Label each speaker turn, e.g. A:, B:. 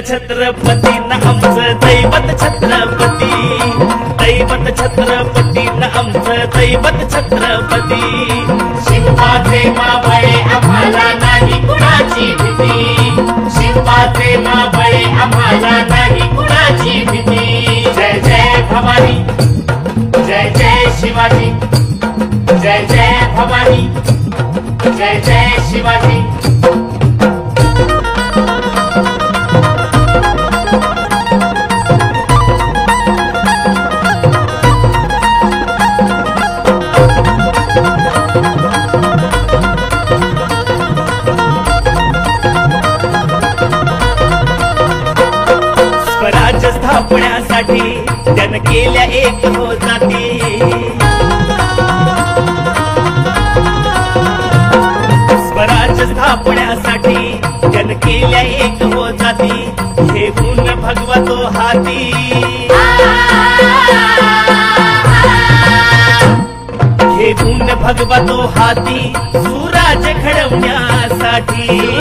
A: छत्रपती न आमचं दैवत छत्रपती, दैवत छत्रपती न आमचं दैवत छत्रपती।
B: शिवबाचे मावळे आम्हाला नाही कुणाची भीती, शिवबाचे मावळे आम्हाला नाही कुणाची भीती। जय जय भवानी, जय जय शिवाजी, जय जय भवानी, जय जय शिवाजी।
A: स्वराज्य स्थापण्यासाठी त्यानं केल्या एक हो जाती, स्वराज्य स्थापण्यासाठी त्यानं केल्या एक हो जाती। घेऊन भगवा तो हाती, घेऊन भगवा तो हाती, सुराज्य घडवण्यासाठी।